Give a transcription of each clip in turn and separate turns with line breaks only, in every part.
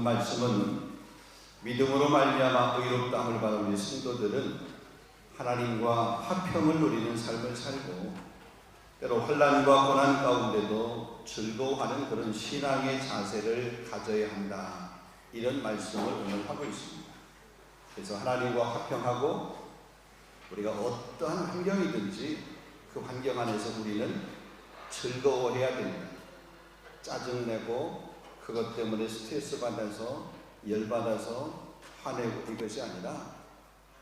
말씀은 믿음으로 말미암아 의롭다함을 받은 우리 성도들은 하나님과 화평을 누리는 삶을 살고 때로 환난과 고난 가운데도 즐거워하는 그런 신앙의 자세를 가져야 한다, 이런 말씀을 오늘 하고 있습니다. 그래서 하나님과 화평하고 우리가 어떠한 환경이든지 그 환경 안에서 우리는 즐거워해야 됩니다. 짜증내고 그것 때문에 스트레스 받아서 열받아서 화내고 이것이 아니라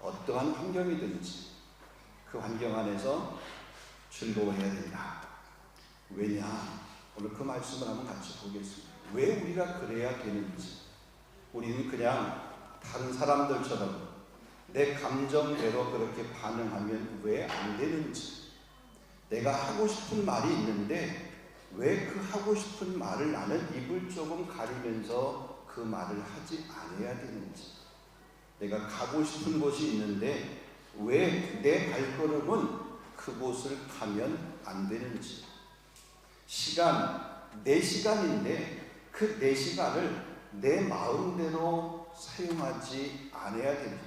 어떠한 환경이든지 그 환경 안에서 즐거워해야 된다. 왜냐? 오늘 그 말씀을 한번 같이 보겠습니다. 왜 우리가 그래야 되는지. 우리는 그냥 다른 사람들처럼 내 감정대로 그렇게 반응하면 왜 안 되는지, 내가 하고 싶은 말이 있는데 왜 그 하고 싶은 말을 나는 입을 조금 가리면서 그 말을 하지 않아야 되는지, 내가 가고 싶은 곳이 있는데 왜 내 발걸음은 그곳을 가면 안 되는지, 시간, 내 시간인데 그 내 시간을 내 마음대로 사용하지 않아야 됩니다.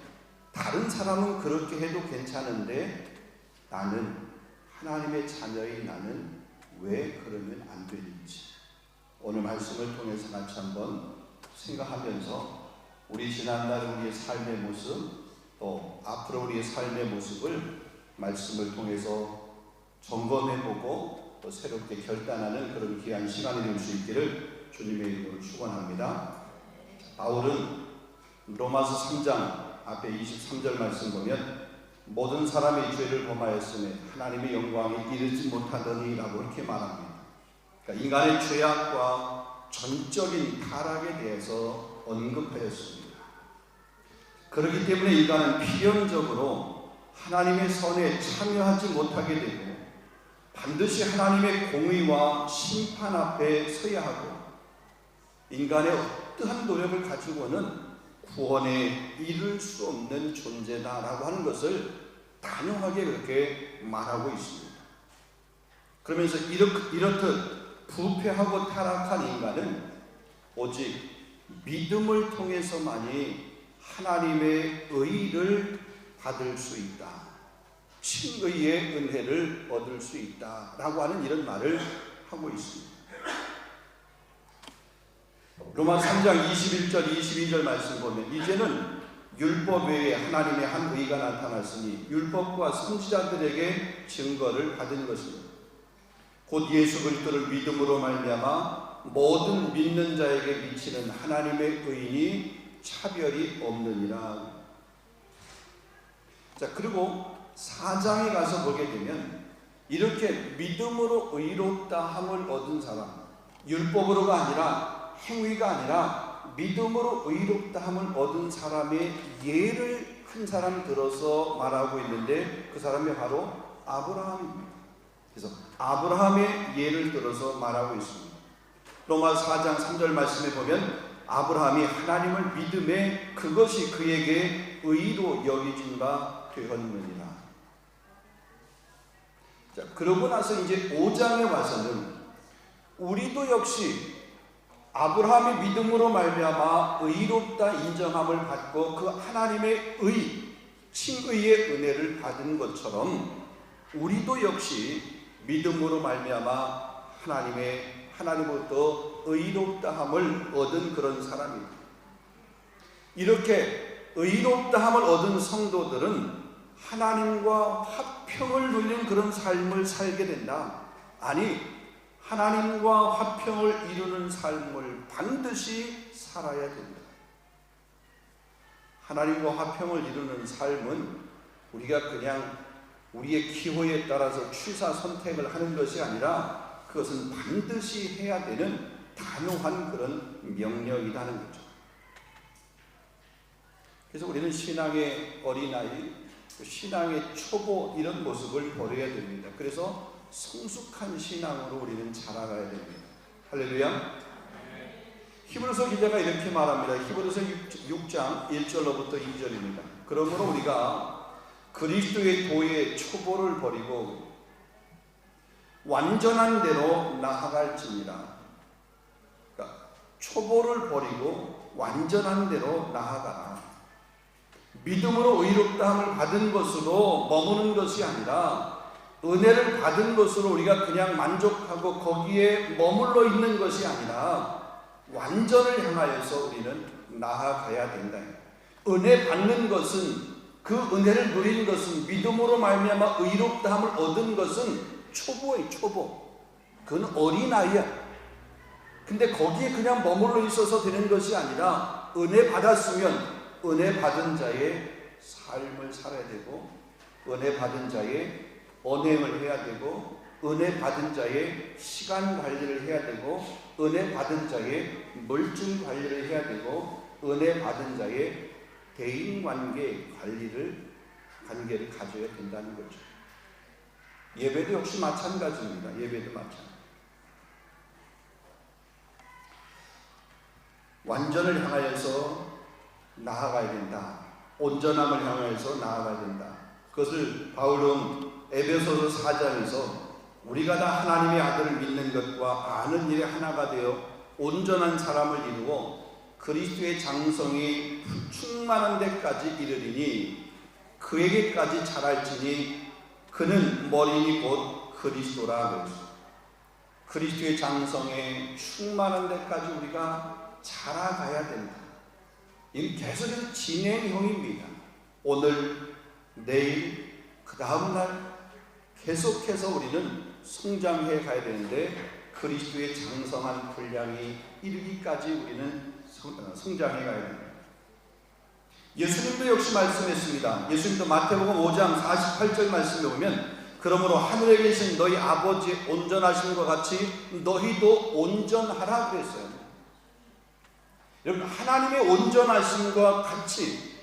다른 사람은 그렇게 해도 괜찮은데 나는, 하나님의 자녀인 나는 왜 그러면 안 되는지, 오늘 말씀을 통해서 같이 한번 생각하면서 우리 지난날 우리의 삶의 모습, 또 앞으로 우리의 삶의 모습을 말씀을 통해서 점검해보고 또 새롭게 결단하는 그런 귀한 시간이 될 수 있기를 주님의 이름으로 축원합니다. 바울은 로마서 3장 앞에 23절 말씀 보면 모든 사람이 죄를 범하였으며 하나님의 영광에 이르지 못하더니 라고 이렇게 말합니다. 그러니까 인간의 죄악과 전적인 타락에 대해서 언급하였습니다. 그렇기 때문에 인간은 필연적으로 하나님의 선에 참여하지 못하게 되고 반드시 하나님의 공의와 심판 앞에 서야 하고 인간의 어떠한 노력을 가지고는 구원에 이를 수 없는 존재다라고 하는 것을 단호하게 그렇게 말하고 있습니다. 그러면서 이렇듯 부패하고 타락한 인간은 오직 믿음을 통해서만이 하나님의 의를 받을 수 있다, 칭의의 은혜를 얻을 수 있다라고 하는 이런 말을 하고 있습니다. 로마 3장 21절 22절 말씀 보면 이제는 율법 외에 하나님의 한 의가 나타났으니 율법과 선지자들에게 증거를 받은 것입니다. 곧 예수 그리스도를 믿음으로 말미암아 모든 믿는 자에게 미치는 하나님의 의인이 차별이 없느니라. 자, 그리고 4장에 가서 보게 되면 이렇게 믿음으로 의롭다 함을 얻은 사람, 율법으로가 아니라 행위가 아니라 믿음으로 의롭다 함을 얻은 사람의 예를 한 사람 들어서 말하고 있는데 그 사람이 바로 아브라함입니다. 그래서 아브라함의 예를 들어서 말하고 있습니다. 로마 4장 3절 말씀에 보면 아브라함이 하나님을 믿음에 그것이 그에게 의로 여겨진 바 되었느니라. 자, 그러고 나서 이제 5장에 와서는 우리도 역시 아브라함의 믿음으로 말미암아 의롭다 인정함을 받고 그 하나님의 의, 칭의의 은혜를 받은 것처럼 우리도 역시 믿음으로 말미암아 하나님으로부터 의롭다함을 얻은 그런 사람입니다. 이렇게 의롭다함을 얻은 성도들은 하나님과 화평을 누리는 그런 삶을 살게 된다. 아니, 하나님과 화평을 이루는 삶을 반드시 살아야 된다. 하나님과 화평을 이루는 삶은 우리가 그냥 우리의 기호에 따라서 취사 선택을 하는 것이 아니라 그것은 반드시 해야 되는 단호한 그런 명령이라는 거죠. 그래서 우리는 신앙의 어린아이, 신앙의 초보 이런 모습을 버려야 됩니다. 그래서 성숙한 신앙으로 우리는 자라가야 됩니다. 할렐루야. 히브리서 기자가 이렇게 말합니다. 히브리서 6장 1절로부터 2절입니다. 그러므로 우리가 그리스도의 도의 초보를 버리고 완전한 대로 나아갈지니라. 그러니까 초보를 버리고 완전한 대로 나아가라. 믿음으로 의롭다함을 받은 것으로 머무는 것이 아니라 은혜를 받은 것으로 우리가 그냥 만족하고 거기에 머물러 있는 것이 아니라 완전을 향하여서 우리는 나아가야 된다. 은혜 받는 것은, 그 은혜를 누린 것은, 믿음으로 말미암아 의롭다함을 얻은 것은 초보예요. 초보. 그건 어린아이야. 근데 거기에 그냥 머물러 있어서 되는 것이 아니라 은혜 받았으면 은혜 받은 자의 삶을 살아야 되고, 은혜 받은 자의 언행을 해야 되고, 은혜 받은 자의 시간 관리를 해야 되고, 은혜 받은 자의 물질 관리를 해야 되고, 은혜 받은 자의 대인관계 관계를 가져야 된다는 거죠. 예배도 역시 마찬가지입니다. 예배도 마찬가지. 완전을 향하여서 나아가야 된다. 온전함을 향하여서 나아가야 된다. 그것을 바울은 에베소서 4장에서 우리가 다 하나님의 아들을 믿는 것과 아는 일에 하나가 되어 온전한 사람을 이루어 그리스도의 장성이 충만한 데까지 이르리니 그에게까지 자랄지니 그는 머리니 곧 그리스도라. 그리스도의 장성에 충만한 데까지 우리가 자라가야 된다. 이건 계속해서 진행형입니다. 오늘, 내일, 그 다음날 계속해서 우리는 성장해 가야 되는데 그리스도의 장성한 분량이 이르기까지 우리는 성장해 가야 됩니다. 예수님도 역시 말씀했습니다. 예수님도 마태복음 5장 48절 말씀에 보면 그러므로 하늘에 계신 너희 아버지의 온전하심과 같이 너희도 온전하라 그랬어요. 여러분, 하나님의 온전하심과 같이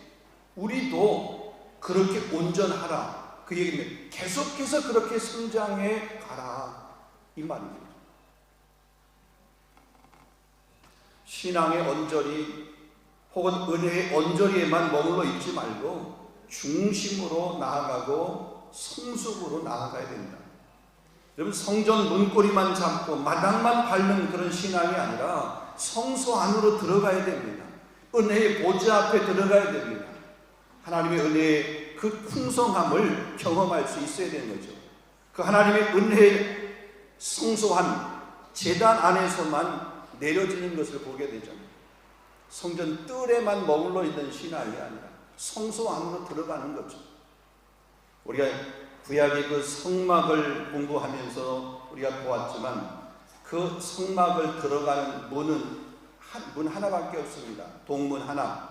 우리도 그렇게 온전하라. 그 얘기는 계속해서 그렇게 성장해 가라 이 말입니다. 신앙의 언저리 혹은 은혜의 언저리에만 머물러 있지 말고 중심으로 나아가고 성숙으로 나아가야 된다. 여러분, 성전 문고리만 잡고 마당만 밟는 그런 신앙이 아니라 성소 안으로 들어가야 됩니다. 은혜의 보좌 앞에 들어가야 됩니다. 하나님의 은혜의 그 풍성함을 경험할 수 있어야 되는 거죠. 그 하나님의 은혜의 성소한 제단 안에서만 내려지는 것을 보게 되잖아요. 성전 뜰에만 머물러 있는 신앙이 아니라 성소 안으로 들어가는 거죠. 우리가 구약의 그 성막을 공부하면서 우리가 보았지만 그 성막을 들어가는 문 하나밖에 없습니다. 동문 하나.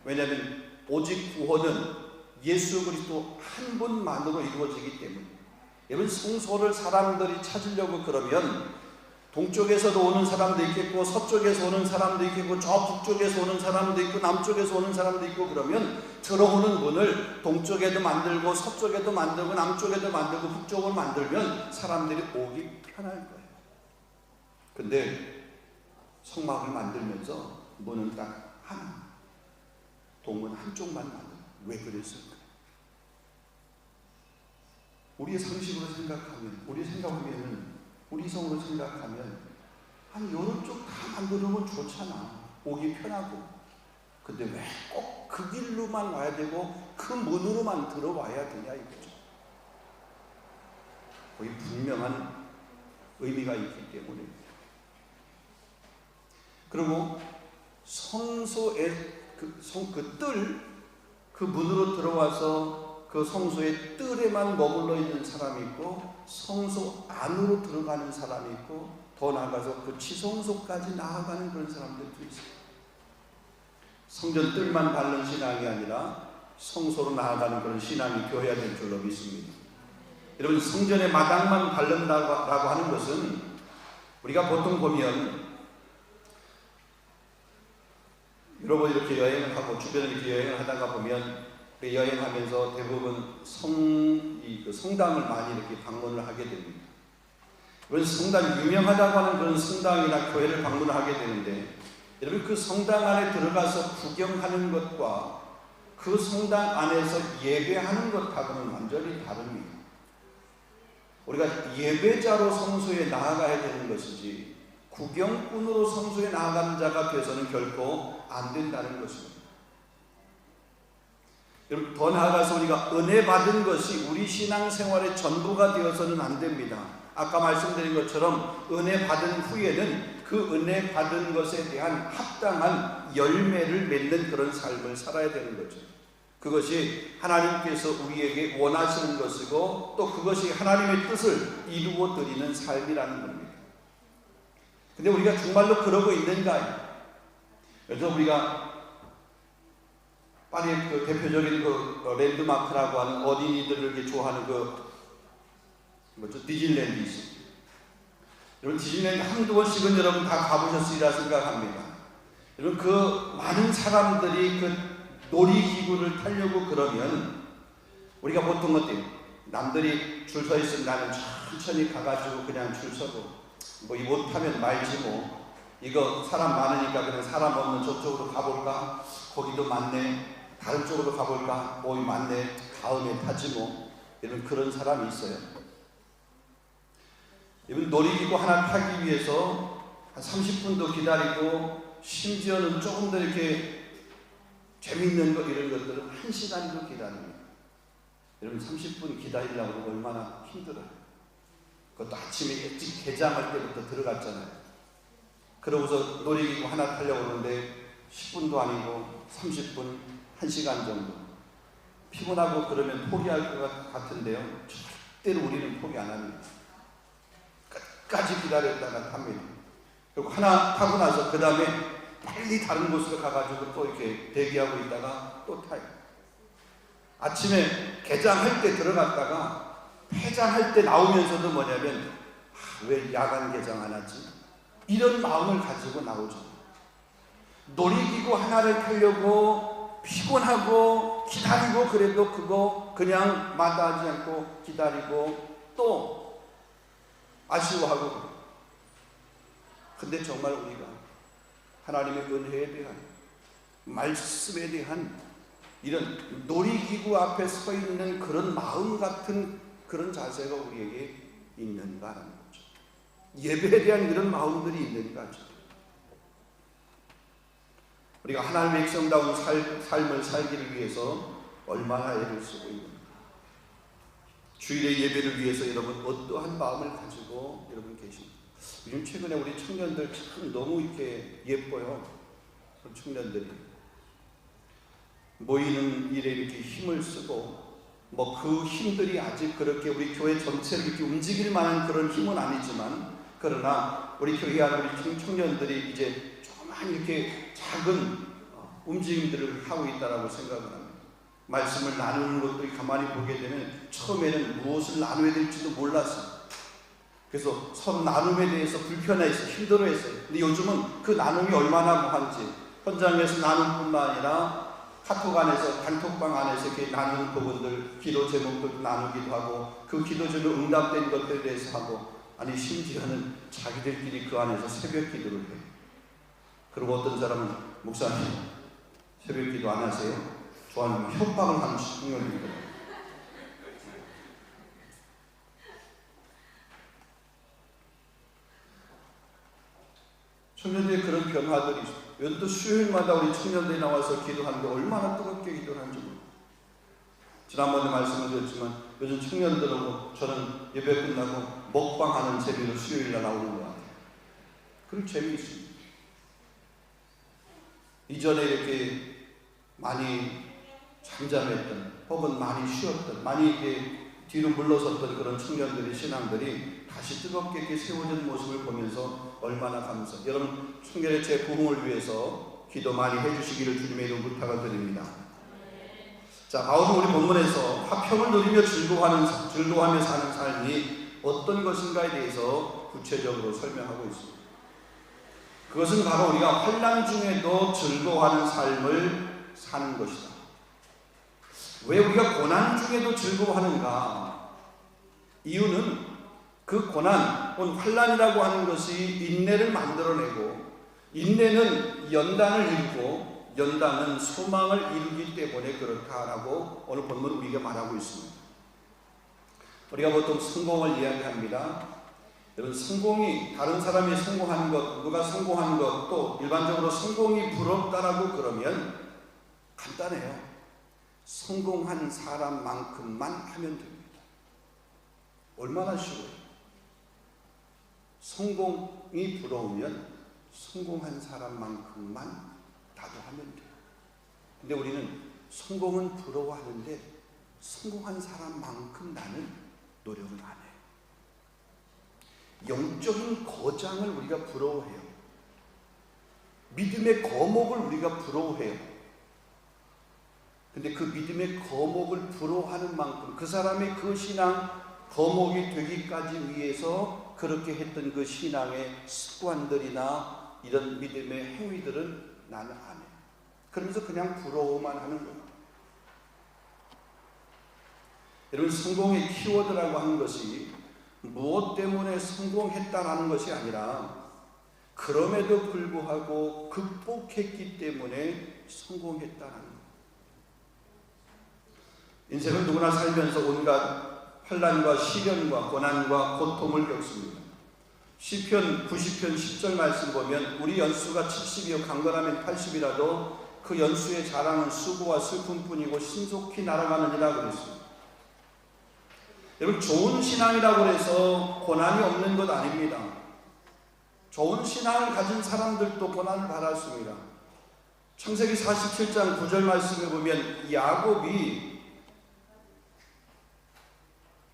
왜냐하면 오직 구원은 예수 그리스도 한 분만으로 이루어지기 때문에. 여러분, 성소를 사람들이 찾으려고 그러면 동쪽에서도 오는 사람도 있겠고 서쪽에서 오는 사람도 있겠고 저 북쪽에서 오는 사람도 있고 남쪽에서 오는 사람도 있고 그러면 들어오는 문을 동쪽에도 만들고 서쪽에도 만들고 남쪽에도 만들고 북쪽으로 만들면 사람들이 오기 편할 거예요. 근데 성막을 만들면서 문은 딱 하나, 동문 한쪽만 만들어요. 왜 그랬을까? 우리의 상식으로 생각하면, 우리 성으로 생각하면 한 요런 쪽 다 만들면 좋잖아. 오기 편하고. 근데 왜 꼭 그 길로만 와야 되고 그 문으로만 들어와야 되냐 이거죠. 거기 분명한 의미가 있기 때문에. 그리고 성소의 그 문으로 들어와서 그 성소의 뜰에만 머물러 있는 사람이 있고 성소 안으로 들어가는 사람이 있고 더 나아가서 그 지성소까지 나아가는 그런 사람들도 있어요. 성전 뜰만 밟는 신앙이 아니라 성소로 나아가는 그런 신앙이 되어야 될 줄로 믿습니다. 여러분, 성전의 마당만 밟는다고 하는 것은 우리가 보통 보면 여러분 이렇게 여행을 하고 주변에 이렇게 여행을 하다가 보면 그 여행하면서 대부분 성당을 많이 이렇게 방문을 하게 됩니다. 그런 성당, 유명하다고 하는 그런 성당이나 교회를 방문을 하게 되는데 여러분, 그 성당 안에 들어가서 구경하는 것과 그 성당 안에서 예배하는 것하고는 완전히 다릅니다. 우리가 예배자로 성소에 나아가야 되는 것이지 구경꾼으로 성소에 나아가는 자가 되어서는 결코 안 된다는 것입니다. 여러분, 더 나아가서 우리가 은혜 받은 것이 우리 신앙생활의 전부가 되어서는 안 됩니다. 아까 말씀드린 것처럼 은혜 받은 후에는 그 은혜 받은 것에 대한 합당한 열매를 맺는 그런 삶을 살아야 되는 거죠. 그것이 하나님께서 우리에게 원하시는 것이고 또 그것이 하나님의 뜻을 이루어 드리는 삶이라는 겁니다. 근데 우리가 정말로 그러고 있는가요? 그래서 우리가 파리의 그 대표적인 그 랜드마크라고 하는 어린이들을 이렇게 좋아하는 그 디즈니랜드 있습니다. 여러분, 디즈니랜드 한두 번씩은 여러분 다 가보셨으리라 생각합니다. 여러분, 그 많은 사람들이 그 놀이기구를 타려고 그러면 우리가 보통 어때요? 남들이 줄 서 있으면 나는 천천히 가가지고 그냥 줄 서고 뭐 이 못하면 말지 뭐 이거 사람 많으니까 그냥 사람 없는 저쪽으로 가볼까? 거기도 많네. 다른 쪽으로 가볼까? 이 많네. 다음에 타지 뭐. 이런 그런 사람이 있어요. 이번 놀이기구 하나 타기 위해서 한 30분도 기다리고 심지어는 조금 더 이렇게 재밌는 거 이런 것들은 1시간도 기다립니다. 여러분, 30분 기다리려고 얼마나 힘들어요. 그것도 아침에 일찍 개장할 때부터 들어갔잖아요. 그러고서 놀이기구 하나 타려고 하는데 10분도 아니고 30분, 1시간 정도. 피곤하고 그러면 포기할 것 같은데요. 절대로 우리는 포기 안 합니다. 끝까지 기다렸다가 탑니다. 그리고 하나 타고 나서 그 다음에 빨리 다른 곳으로 가가지고 또 이렇게 대기하고 있다가 또 타요. 아침에 개장할 때 들어갔다가 폐장할 때 나오면서도 뭐냐면 왜 야간 개장 안 하지? 이런 마음을 가지고 나오죠. 놀이기구 하나를 타려고 피곤하고 기다리고 그래도 그거 그냥 마다하지 않고 기다리고 또 아쉬워하고. 근데 정말 우리가 하나님의 은혜에 대한 말씀에 대한 이런 놀이기구 앞에 서 있는 그런 마음 같은 그런 자세가 우리에게 있는가라는 거죠. 예배에 대한 이런 마음들이 있는가죠. 우리가 하나님의 백성다운 삶을 살기를 위해서 얼마나 애를 쓰고 있는가. 주일의 예배를 위해서 여러분 어떠한 마음을 가지고 여러분 계십니까? 요즘 최근에 우리 청년들 참 너무 이렇게 예뻐요. 청년들이 모이는 일에 이렇게 힘을 쓰고 뭐 그 힘들이 아직 그렇게 우리 교회 전체를 이렇게 움직일 만한 그런 힘은 아니지만 그러나 우리 교회 안에 우리 청년들이 이제 조그만 이렇게 작은 움직임들을 하고 있다라고 생각을 합니다. 말씀을 나누는 것들이 가만히 보게 되면 처음에는 무엇을 나눠야 될지도 몰랐어요. 그래서 서로 나눔에 대해서 불편해했어요. 힘들어했어요. 근데 요즘은 그 나눔이 얼마나 뭐한지 현장에서 나눔뿐만 아니라 카톡 안에서 단톡방 안에서 이렇게 나누는 부분들 기도 제목도 나누기도 하고 그 기도 제목 응답된 것들에 대해서 하고 아니 심지어는 자기들끼리 그 안에서 새벽 기도를 해요. 그리고 어떤 사람은 목사님 새벽 기도 안 하세요? 저한테 협박을 하는 청년입니다. 청년들의 그런 변화들이 있어요. 요즘 수요일마다 우리 청년들이 나와서 기도하는데 얼마나 뜨겁게 기도하는지 모르겠어요. 지난번에 말씀을 드렸지만 요즘 청년들하고 저는 예배 끝나고 먹방하는 재미로 수요일날 나오는 것 같아요. 그런 재미있습니다. 이전에 이렇게 많이 잠잠했던 혹은 많이 쉬었던 많이 이렇게 뒤로 물러섰던 그런 청년들의 신앙들이 다시 뜨겁게 이렇게 세워진 모습을 보면서 얼마나 감사. 여러분 청년의 제 부흥을 위해서 기도 많이 해주시기를 주님의 이름 부탁을 드립니다. 자, 바울은 우리 본문에서 화평을 누리며 즐거워하며 사는 삶이 어떤 것인가에 대해서 구체적으로 설명하고 있습니다. 그것은 바로 우리가 환난 중에도 즐거워하는 삶을 사는 것이다. 왜 우리가 고난 중에도 즐거워하는가? 이유는 그 고난, 혹은 환난이라고 하는 것이 인내를 만들어내고 인내는 연단을 이루고 연단은 소망을 이루기 때문에 그렇다라고 오늘 본문 우리가 말하고 있습니다. 우리가 보통 성공을 이야기합니다. 여러분, 성공이, 다른 사람이 성공한 것, 누가 성공한 것, 또 일반적으로 성공이 부럽다라고 그러면 간단해요. 성공한 사람만큼만 하면 됩니다. 얼마나 쉬워요. 성공이 부러우면 성공한 사람만큼만 나도 하면 돼요. 근데 우리는 성공은 부러워하는데 성공한 사람만큼 나는 노력을 안 해요. 영적인 거장을 우리가 부러워해요. 믿음의 거목을 우리가 부러워해요. 근데 그 믿음의 거목을 부러워하는 만큼 그 사람의 그 신앙 거목이 되기까지 위해서 그렇게 했던 그 신앙의 습관들이나 이런 믿음의 행위들은 나는 안 해요. 그러면서 그냥 부러워만 하는 거예요. 여러분, 성공의 키워드라고 하는 것이 무엇 때문에 성공했다라는 것이 아니라 그럼에도 불구하고 극복했기 때문에 성공했다라는 거예요. 인생은 누구나 살면서 온갖 환난과 시련과 고난과 고통을 겪습니다. 시편 90편 10절 말씀 보면 우리 연수가 70이요 강건하면 80이라도 그 연수의 자랑은 수고와 슬픔뿐이고 신속히 날아가느니라 그랬습니다. 여러분, 좋은 신앙이라고 해서 고난이 없는 것 아닙니다. 좋은 신앙을 가진 사람들도 고난을 받았습니다. 창세기 47장 9절 말씀에 보면 야곱이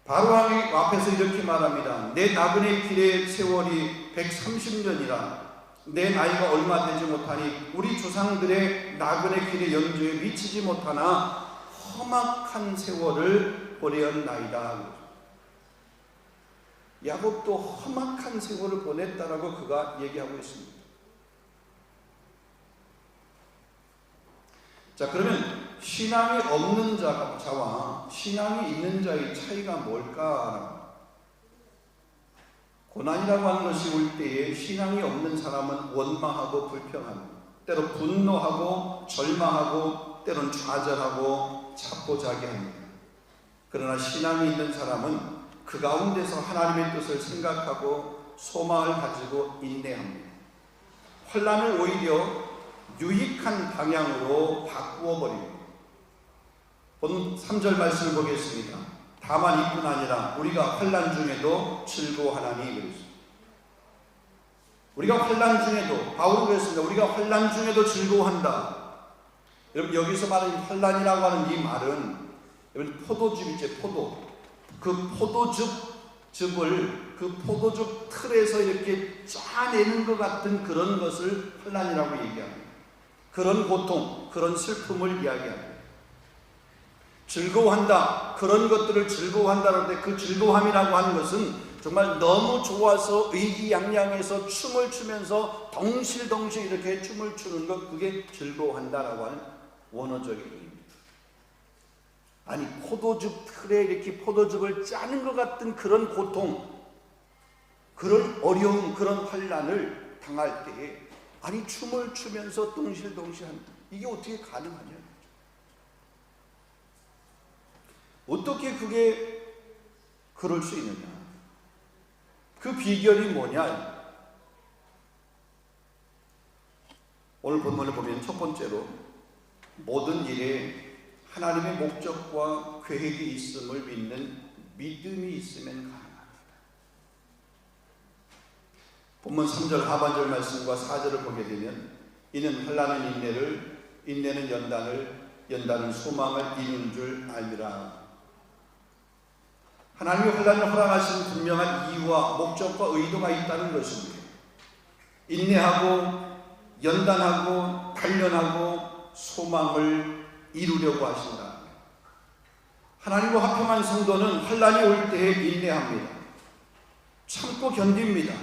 바로왕 앞에서 이렇게 말합니다. 내 나그네 길의 세월이 130년이라 내 나이가 얼마 되지 못하니 우리 조상들의 나그네 길의 연주에 미치지 못하나 험악한 세월을 보내었나이다. 야곱도 험악한 세월을 보냈다라고 그가 얘기하고 있습니다. 자, 그러면 신앙이 없는 자와 신앙이 있는 자의 차이가 뭘까? 고난이라고 하는 것이 올 때에 신앙이 없는 사람은 원망하고 불평하고 때로 분노하고 절망하고 때로는 좌절하고 자포자기합니다. 그러나 신앙이 있는 사람은 그 가운데서 하나님의 뜻을 생각하고 소망을 가지고 인내합니다. 환난을 오히려 유익한 방향으로 바꾸어 버립니다. 본 3절 말씀을 보겠습니다. 다만 이뿐 아니라 우리가 환난 중에도 즐거워하나니 그랬습니다. 우리가 환난 중에도, 바울은 그랬습니다. 우리가 환난 중에도 즐거워한다. 여러분, 여기서 말하는 환난이라고 하는 이 말은 여러분, 포도즙 있죠, 포도. 그 포도즙을 그 포도즙 틀에서 이렇게 짜내는 것 같은 그런 것을 환난이라고 얘기합니다. 그런 고통, 그런 슬픔을 이야기합니다. 즐거워한다, 그런 것들을 즐거워한다는 데 그 즐거움이라고 하는 것은 정말 너무 좋아서 의기양양해서 춤을 추면서 덩실덩실 이렇게 춤을 추는 것, 그게 즐거워한다라고 하는 원어적인 의미입니다. 아니, 포도즙 틀에 이렇게 포도즙을 짜는 것 같은 그런 고통, 그런 어려움, 그런 환난을 당할 때에 아니, 춤을 추면서 덩실덩실한, 이게 어떻게 가능하냐? 어떻게 그게 그럴 수 있느냐? 그 비결이 뭐냐? 오늘 본문을 보면 첫 번째로 모든 일에 하나님의 목적과 계획이 있음을 믿는 믿음이 있으면 가능합니다. 본문 3절 하반절 말씀과 4절을 보게 되면 이는 환난은 인내를, 인내는 연단을, 연단은 소망을 이룬 줄 알미라. 하나님이 환난을 허락하신 분명한 이유와 목적과 의도가 있다는 것입니다. 인내하고 연단하고 단련하고 소망을 이루려고 하신다. 하나님과 화평한 성도는 환난이 올 때에 인내합니다. 참고 견딥니다.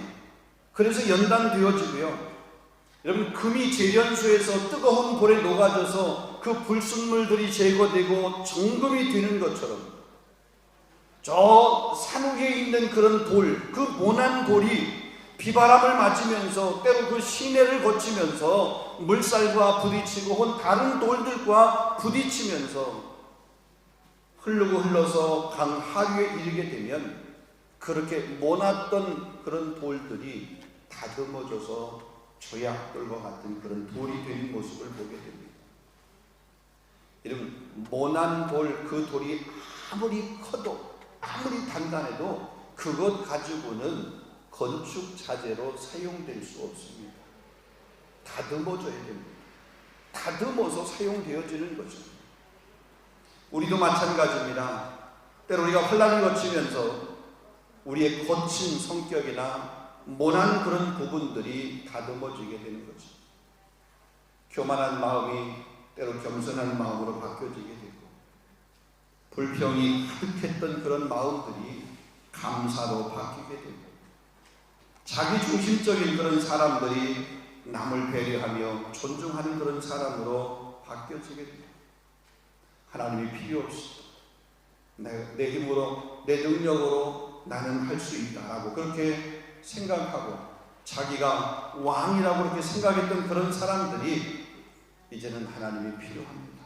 그래서 연단되어지고요. 여러분, 금이 재련소에서 뜨거운 불에 녹아져서 그 불순물들이 제거되고 정금이 되는 것처럼 저 산 위에 있는 그런 돌, 그 모난 돌이 비바람을 맞으면서 때로 그 시내를 거치면서 물살과 부딪히고 혹은 다른 돌들과 부딪히면서 흐르고 흘러서 강 하류에 이르게 되면 그렇게 모났던 그런 돌들이 다듬어져서 조약돌과 같은 그런 돌이 된 모습을 보게 됩니다. 이런 모난 돌, 그 돌이 아무리 커도 아무리 단단해도 그것 가지고는 건축 자재로 사용될 수 없습니다. 다듬어져야 됩니다. 다듬어서 사용되어지는 거죠. 우리도 마찬가지입니다. 때로 우리가 환난을 거치면서 우리의 거친 성격이나 모난 그런 부분들이 다듬어지게 되는 거죠. 교만한 마음이 때로 겸손한 마음으로 바뀌어지게 되고, 불평이 가득했던 그런 마음들이 감사로 바뀌게 되고, 자기 중심적인 그런 사람들이 남을 배려하며 존중하는 그런 사람으로 바뀌어지게 됩니다. 하나님이 필요 없이 내 힘으로, 내 능력으로 나는 할 수 있다라고 그렇게 생각하고 자기가 왕이라고 그렇게 생각했던 그런 사람들이 이제는 하나님이 필요합니다.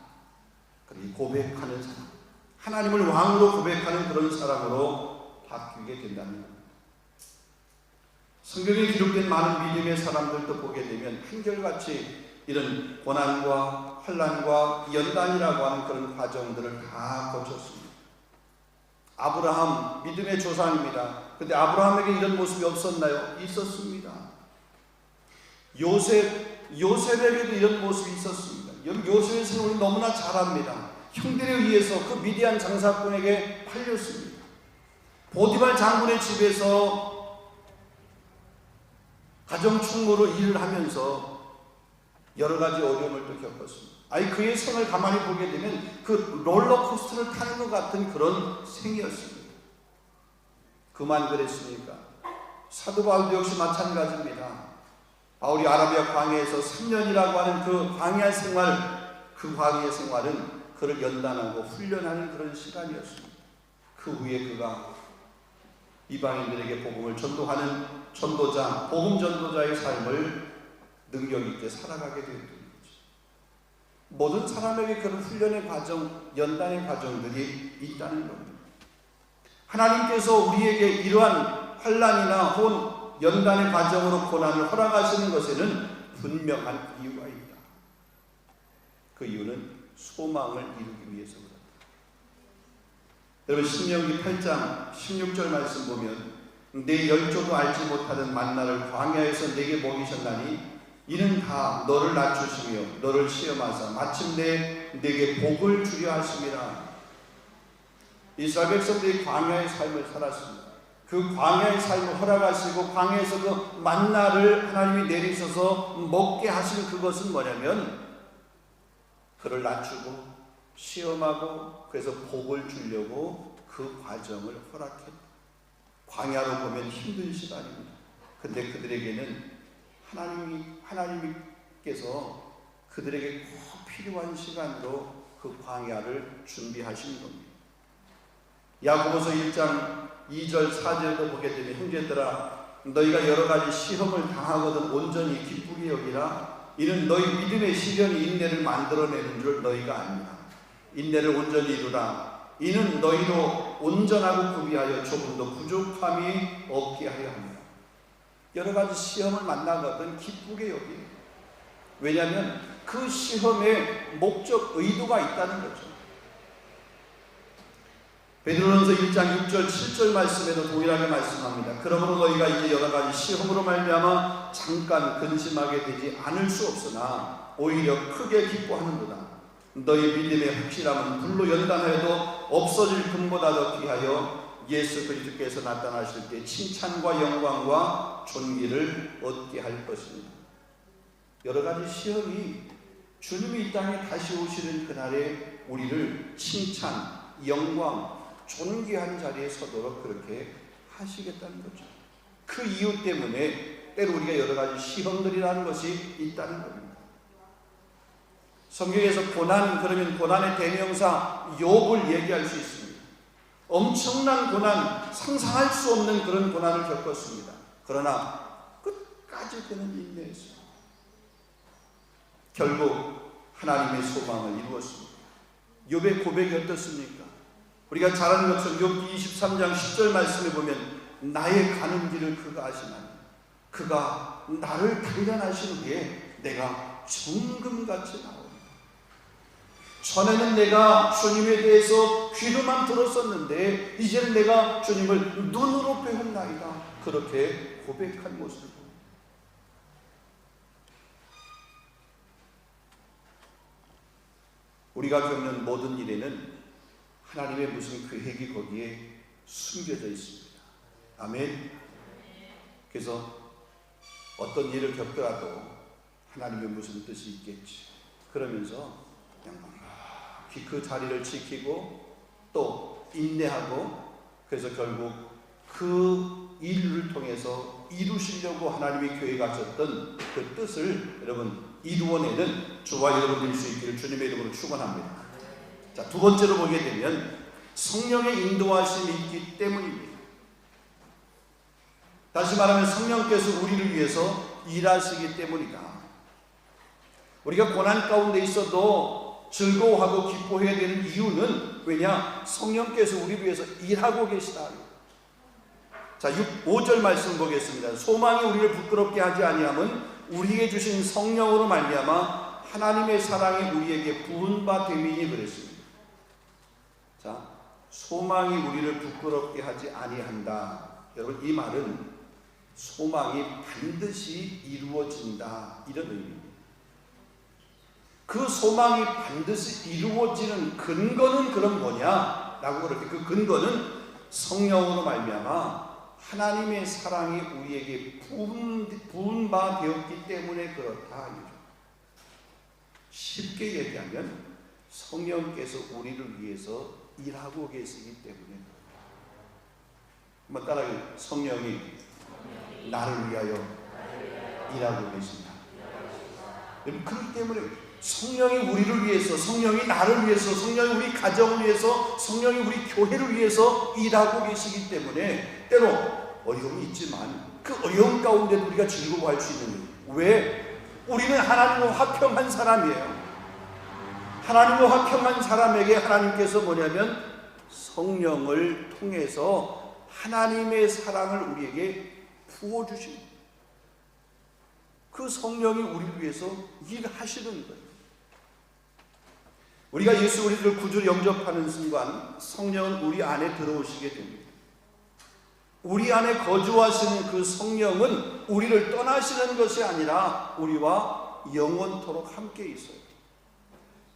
그리고 고백하는 사람, 하나님을 왕으로 고백하는 그런 사람으로 바뀌게 된다는 겁니다. 성경에 기록된 많은 믿음의 사람들도 보게 되면 한결같이 이런 고난과 환난과 연단이라고 하는 그런 과정들을 다 거쳤습니다. 아브라함 믿음의 조상입니다. 근데 아브라함에게 이런 모습이 없었나요? 있었습니다. 요셉에게도 이런 모습이 있었습니다. 요셉의 생활을 너무나 잘 압니다. 형들에 의해서 그 미디안 장사꾼에게 팔렸습니다. 보디발 장군의 집에서 가정충무로 일을 하면서 여러 가지 어려움을 또 겪었습니다. 그의 생을 가만히 보게 되면 그 롤러코스터를 타는 것 같은 그런 생이었습니다. 그만 그랬습니까? 사도 바울도 역시 마찬가지입니다. 바울이 아라비아 광야에서 3년이라고 하는 그 광야 생활, 그 광야 생활은 그를 연단하고 훈련하는 그런 시간이었습니다. 그 후에 그가 이방인들에게 복음을 전도하는 전도자, 복음 전도자의 삶을 능력 있게 살아가게 되었던 거죠. 모든 사람에게 그런 훈련의 과정, 연단의 과정들이 있다는 겁니다. 하나님께서 우리에게 이러한 환난이나 혹은 연단의 과정으로 고난을 허락하시는 것에는 분명한 이유가 있다. 그 이유는 소망을 이루기 위해서 그렇다. 여러분, 신명기 8장 16절 말씀 보면 내 열조도 알지 못하던 만나를 광야에서 내게 먹이셨나니 이는 다 너를 낮추시며 너를 시험하사 마침내 내게 복을 주려 하심이라. 이스라엘 백성들이 광야의 삶을 살았습니다. 그 광야의 삶을 허락하시고 광야에서 그 만나를 하나님이 내리셔서 먹게 하신 그것은 뭐냐면 그를 낮추고 시험하고 그래서 복을 주려고 그 과정을 허락했다. 광야로 보면 힘든 시간입니다. 근데 그들에게는 하나님께서 그들에게 꼭 필요한 시간으로 그 광야를 준비하신 겁니다. 야고보서 1장 2절 4절도 보게 되면 형제들아 너희가 여러 가지 시험을 당하거든 온전히 기쁘게 여기라. 이는 너희 믿음의 시련이 인내를 만들어내는 줄 너희가 아니라. 인내를 온전히 이루라. 이는 너희도 온전하고 구비하여 조금도 부족함이 없게 하려 합니다. 여러 가지 시험을 만나거든 기쁘게 여기라. 왜냐하면 그 시험의 목적, 의도가 있다는 거죠. 베드로전서 1장 6절 7절 말씀에도 동일하게 말씀합니다. 그러므로 너희가 이제 여러 가지 시험으로 말미암아 잠깐 근심하게 되지 않을 수 없으나 오히려 크게 기뻐하는도다. 너희 믿음의 확실함은 불로 연단하여도 없어질 금보다 더 귀하여 예수 그리스도께서 나타나실 때 칭찬과 영광과 존귀를 얻게 할 것입니다. 여러 가지 시험이 주님이 이 땅에 다시 오시는 그날에 우리를 칭찬, 영광, 존귀한 자리에 서도록 그렇게 하시겠다는 거죠. 그 이유 때문에 때로 우리가 여러 가지 시험들이라는 것이 있다는 겁니다. 성경에서 고난, 그러면 고난의 대명사 욥을 얘기할 수 있습니다. 엄청난 고난, 상상할 수 없는 그런 고난을 겪었습니다. 그러나 끝까지 그는 인내했습니다. 결국 하나님의 소망을 이루었습니다. 욥의 고백이 어떻습니까? 우리가 잘 아는 것처럼 욥기 23장 10절 말씀에 보면 나의 가는 길을 그가 아시나니 그가 나를 단련하신 후에 내가 정금같이 나오리라. 전에는 내가 주님에 대해서 귀로만 들었었는데 이제는 내가 주님을 눈으로 배웠나이다. 그렇게 고백한 모습을 봅니다. 우리가 겪는 모든 일에는 하나님의 무슨 계획이 거기에 숨겨져 있습니다. 아멘. 그래서 어떤 일을 겪더라도 하나님의 무슨 뜻이 있겠지. 그러면서 그냥 묵묵히 그 자리를 지키고 또 인내하고, 그래서 결국 그 일을 통해서 이루시려고 하나님이 계획하셨던 그 뜻을 여러분 이루어내는 저와 여러분 될 수 있기를 주님의 이름으로 축원합니다. 자, 두 번째로 보게 되면 성령의 인도하심이 있기 때문입니다. 다시 말하면 성령께서 우리를 위해서 일하시기 때문이다. 우리가 고난 가운데 있어도 즐거워하고 기뻐해야 되는 이유는 왜냐? 성령께서 우리를 위해서 일하고 계시다. 자, 5절 말씀 보겠습니다. 소망이 우리를 부끄럽게 하지 아니함은 우리에게 주신 성령으로 말미암아 하나님의 사랑이 우리에게 부은 바 됨이니 그랬습니다. 자, 소망이 우리를 부끄럽게 하지 아니한다. 여러분, 이 말은 소망이 반드시 이루어진다, 이런 의미입니다. 그 소망이 반드시 이루어지는 근거는 그럼 뭐냐? 라고 그렇게, 그 근거는 성령으로 말미암아 하나님의 사랑이 우리에게 부은 바 되었기 때문에 그렇다. 쉽게 얘기하면 성령께서 우리를 위해서 일하고 계시기 때문에. 한번 따라해요. 성령이 나를 위하여 일하고 계신다. 여러분, 그렇기 때문에 성령이 우리를 위해서, 성령이 나를 위해서, 성령이 우리 가정을 위해서, 성령이 우리 교회를 위해서 일하고 계시기 때문에 때로 어려움이 있지만 그 어려움 가운데도 우리가 즐거워할 수 있는 거예요. 왜? 우리는 하나님과 화평한 사람이에요. 하나님과 화평한 사람에게 하나님께서 뭐냐면 성령을 통해서 하나님의 사랑을 우리에게 부어주십니다. 그 성령이 우리를 위해서 일하시는 거예요. 우리가 예수 그리스도를 구주로 영접하는 순간 성령은 우리 안에 들어오시게 됩니다. 우리 안에 거주하시는 그 성령은 우리를 떠나시는 것이 아니라 우리와 영원토록 함께 있어요.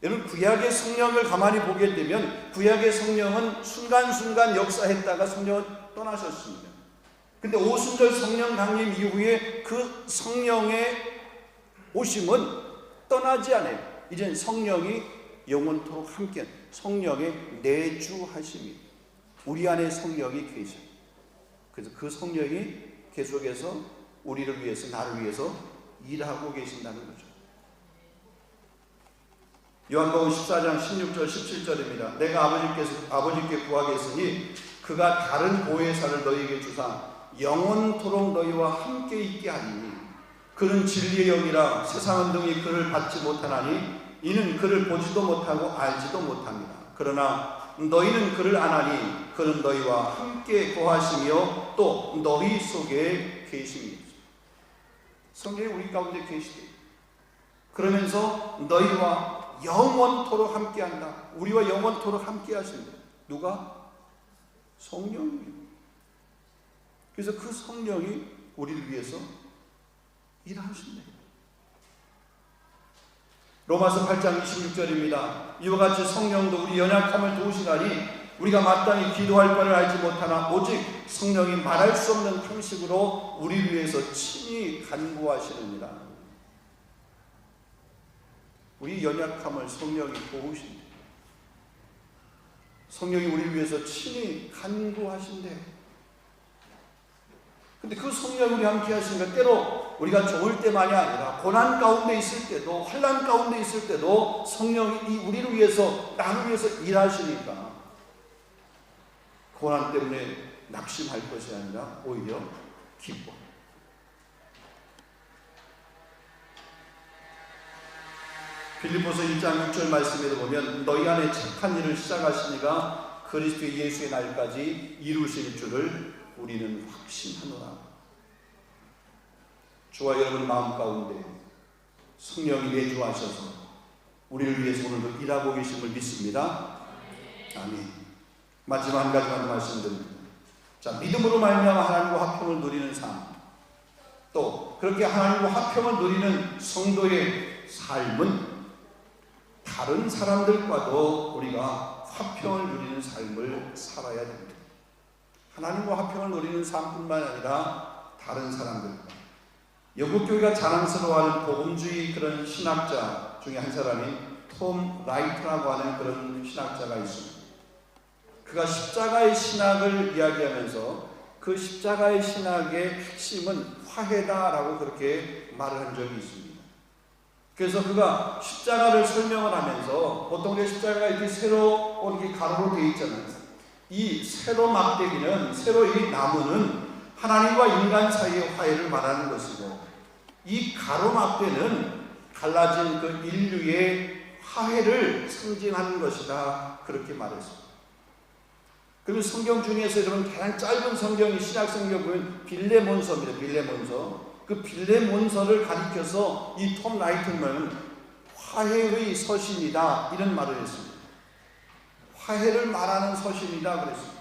여러분, 구약의 성령을 가만히 보게 되면 구약의 성령은 순간순간 역사했다가 성령은 떠나셨습니다. 근데 오순절 성령 강림 이후에 그 성령의 오심은 떠나지 않아요. 이젠 성령이 영원토록 함께, 성령의 내주하심이, 우리 안에 성령이 계셔요. 그래서 그 성령이 계속해서 우리를 위해서, 나를 위해서 일하고 계신다는 거죠. 요한복음 14장 16절 17절입니다. 내가 아버지께 구하겠으니 그가 다른 보혜사를 너희에게 주사 영원토록 너희와 함께 있게 하리니 그는 진리의 영이라 세상은 등이 그를 받지 못하나니 이는 그를 보지도 못하고 알지도 못합니다. 그러나 너희는 그를 아나니 그는 너희와 함께 거하시며 또 너희 속에 계십니다. 성령이 우리 가운데 계시되 그러면서 너희와 영원토록 함께한다. 우리와 영원토록 함께 하신다. 누가? 성령이에요. 그래서 그 성령이 우리를 위해서 일하신다. 로마서 8장 26절입니다. 이와 같이 성령도 우리 연약함을 도우시나니 우리가 마땅히 기도할 바를 알지 못하나 오직 성령이 말할 수 없는 형식으로 우리를 위해서 친히 간구하시느니라. 우리 연약함을 성령이 도우신대. 성령이 우리를 위해서 친히 간구하신대. 근데 그 성령이 우리 함께 하시니까 때로 우리가 좋을 때만이 아니라 고난 가운데 있을 때도, 환난 가운데 있을 때도 성령이 우리를 위해서, 나를 위해서 일하시니까 고난 때문에 낙심할 것이 아니라 오히려 기뻐. 빌립보서 1장 6절 말씀에도 보면 너희 안에 착한 일을 시작하시니가 그리스도 예수의 날까지 이루실 줄을 우리는 확신하노라. 주와 여러분 마음 가운데 성령이 내주하셔서 우리를 위해서 오늘도 일하고 계심을 믿습니다. 아멘. 마지막 한 가지만 말씀드립니다. 자, 믿음으로 말미암아 하나님과 화평을 누리는 삶, 또 그렇게 하나님과 화평을 누리는 성도의 삶은 다른 사람들과도 우리가 화평을 누리는 삶을 살아야 됩니다. 하나님과 화평을 누리는 삶뿐만 아니라 다른 사람들과. 영국 교회가 자랑스러워하는 복음주의 그런 신학자 중에 한 사람이 톰 라이트라고 하는 그런 신학자가 있습니다. 그가 십자가의 신학을 이야기하면서 그 십자가의 신학의 핵심은 화해다라고 그렇게 말을 한 적이 있습니다. 그래서 그가 십자가를 설명을 하면서 보통 우리 십자가가 이렇게 세로 이렇게 가로로 되어 있잖아요. 이 세로 막대기는 세로 이 나무는 하나님과 인간 사이의 화해를 말하는 것이고, 이 가로막대는 갈라진 그 인류의 화해를 상징하는 것이다, 그렇게 말했습니다. 그리고 성경 중에서 여러분 가장 짧은 성경이 신약 성경 보면 빌레몬서입니다. 빌레몬서. 그 빌레몬서를 가리켜서 이 톰 라이트는 화해의 서신이다, 이런 말을 했습니다. 화해를 말하는 서신이다 그랬습니다.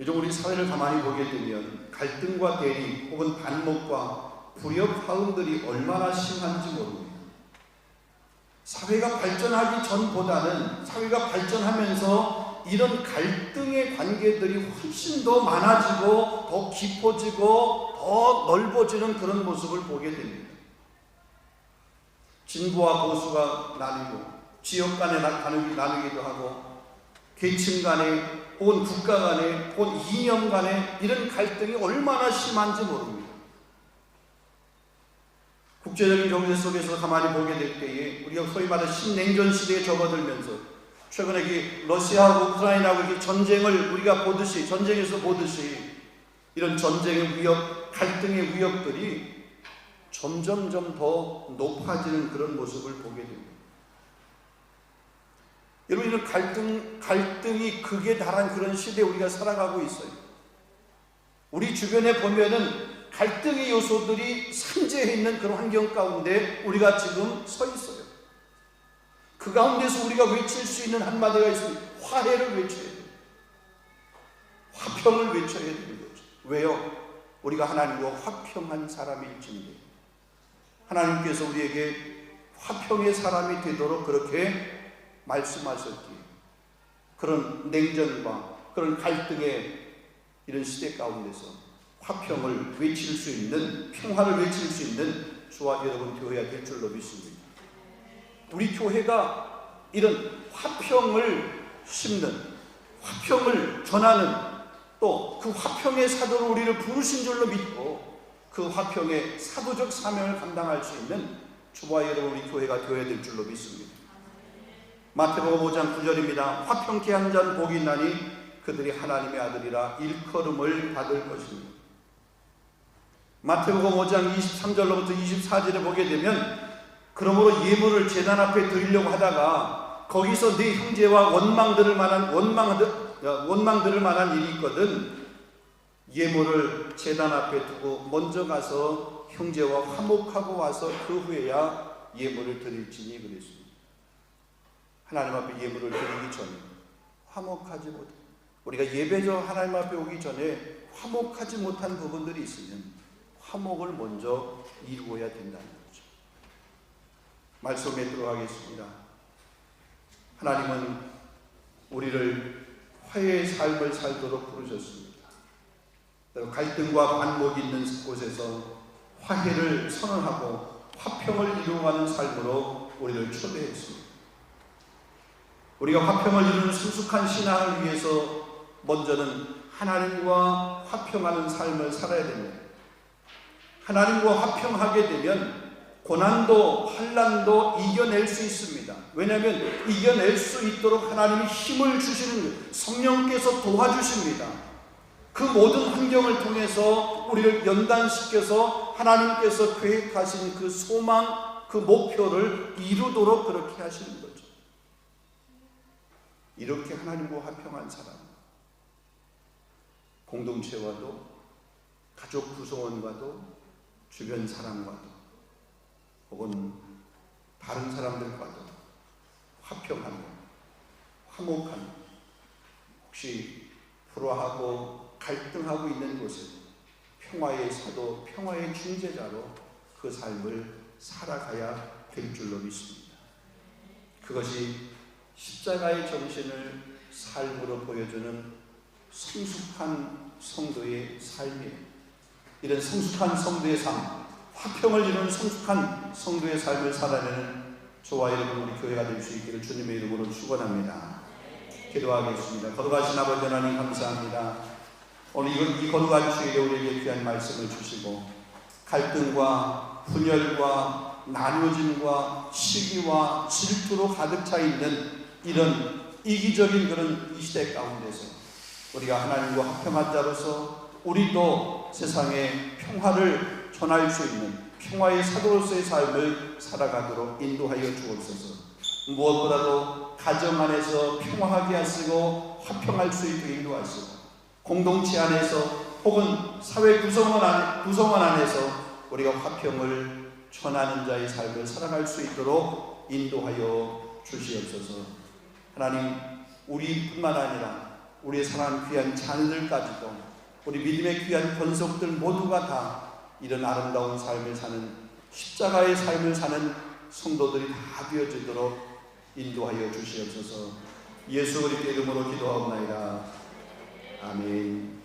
요즘 우리 사회를 가만히 보게 되면 갈등과 대립 혹은 반목과 불협화음들이 얼마나 심한지 모릅니다. 사회가 발전하기 전보다는 사회가 발전하면서 이런 갈등의 관계들이 훨씬 더 많아지고 더 깊어지고 더 넓어지는 그런 모습을 보게 됩니다. 진보와 보수가 나뉘고 지역 간에 나누기도 하고 계층 간에 혹은 국가 간에 혹은 이념 간에 이런 갈등이 얼마나 심한지 모릅니다. 국제적인 경제 속에서 가만히 보게 될 때에 우리가 소위 말하는 신냉전 시대에 접어들면서 최근에 러시아하고 우크라이나하고 이렇게 전쟁을 우리가 보듯이, 전쟁에서 보듯이 이런 전쟁의 위협, 갈등의 위협들이 점점점 더 높아지는 그런 모습을 보게 됩니다. 여러분, 이런 갈등이 극에 달한 그런 시대에 우리가 살아가고 있어요. 우리 주변에 보면은 갈등의 요소들이 산재해 있는 그런 환경 가운데 우리가 지금 서 있어요. 그 가운데서 우리가 외칠 수 있는 한마디가 있습니다. 화해를 외쳐야 돼요. 화평을 외쳐야 되는 거죠. 왜요? 우리가 하나님과 화평한 사람일진데 하나님께서 우리에게 화평의 사람이 되도록 그렇게 말씀하셨기에 그런 냉전과 그런 갈등의 이런 시대 가운데서 화평을 외칠 수 있는, 평화를 외칠 수 있는 저와 여러분 교회가 될 줄로 믿습니다. 우리 교회가 이런 화평을 심는, 화평을 전하는, 또 그 화평의 사도로 우리를 부르신 줄로 믿고 그 화평의 사도적 사명을 감당할 수 있는 저와 여러분 우리 교회가 되어야 될 줄로 믿습니다. 마태복음 5장 9절입니다. 화평케 한 자는 복이 있나니 그들이 하나님의 아들이라 일컬음을 받을 것입니다. 마태복음 5장 23절로부터 24절에 보게 되면 그러므로 예물을 제단 앞에 드리려고 하다가 거기서 네 형제와 원망들을 만한 일이 있거든 예물을 제단 앞에 두고 먼저 가서 형제와 화목하고 와서 그 후에야 예물을 드릴지니 그랬습니다. 하나님 앞에 예물을 드리기 전에 화목하지 못해, 우리가 예배죠 하나님 앞에 오기 전에 화목하지 못한 부분들이 있으면 화목을 먼저 이루어야 된다는 거죠. 말씀에 들어가겠습니다. 하나님은 우리를 화해의 삶을 살도록 부르셨습니다. 갈등과 반목이 있는 곳에서 화해를 선언하고 화평을 이루어가는 삶으로 우리를 초대했습니다. 우리가 화평을 이루는 성숙한 신앙을 위해서 먼저는 하나님과 화평하는 삶을 살아야 됩니다. 하나님과 화평하게 되면 고난도 환난도 이겨낼 수 있습니다. 왜냐하면 이겨낼 수 있도록 하나님이 힘을 주시는 거예요. 성령께서 도와주십니다. 그 모든 환경을 통해서 우리를 연단시켜서 하나님께서 계획하신 그 소망, 그 목표를 이루도록 그렇게 하시는 거죠. 이렇게 하나님과 화평한 사람, 공동체와도 가족 구성원과도 주변 사람과도 혹은 다른 사람들과도 화평하며 화목하며 혹시 불화하고 갈등하고 있는 곳에 평화의 사도, 평화의 중재자로 그 삶을 살아가야 될 줄로 믿습니다. 그것이 십자가의 정신을 삶으로 보여주는 성숙한 성도의 삶이에요. 이런 성숙한 성도의 삶, 화평을 이루는 성숙한 성도의 삶을 살아내는 저와 여러분 우리 교회가 될 수 있기를 주님의 이름으로 축원합니다. 기도하겠습니다. 거룩하신 아버지 하나님 감사합니다. 오늘 이 거룩한 주일에 우리에게 귀한 말씀을 주시고 갈등과 분열과 나누어짐과 시기와 질투로 가득 차 있는 이런 이기적인 그런 이 시대 가운데서 우리가 하나님과 화평한 자로서 우리도 세상에 평화를 전할 수 있는 평화의 사도로서의 삶을 살아가도록 인도하여 주옵소서. 무엇보다도 가정 안에서 평화하게 하시고 화평할 수 있도록 인도하시고 공동체 안에서 혹은 사회 구성원 안에서 우리가 화평을 전하는 자의 삶을 살아갈 수 있도록 인도하여 주시옵소서. 하나님, 우리뿐만 아니라 우리의 사랑하는 귀한 자녀들까지도 우리 믿음의 귀한 권속들 모두가 다 이런 아름다운 삶을 사는 십자가의 삶을 사는 성도들이 다 되어지도록 인도하여 주시옵소서. 예수 그리스도의 이름으로 기도하옵나이다. 아멘.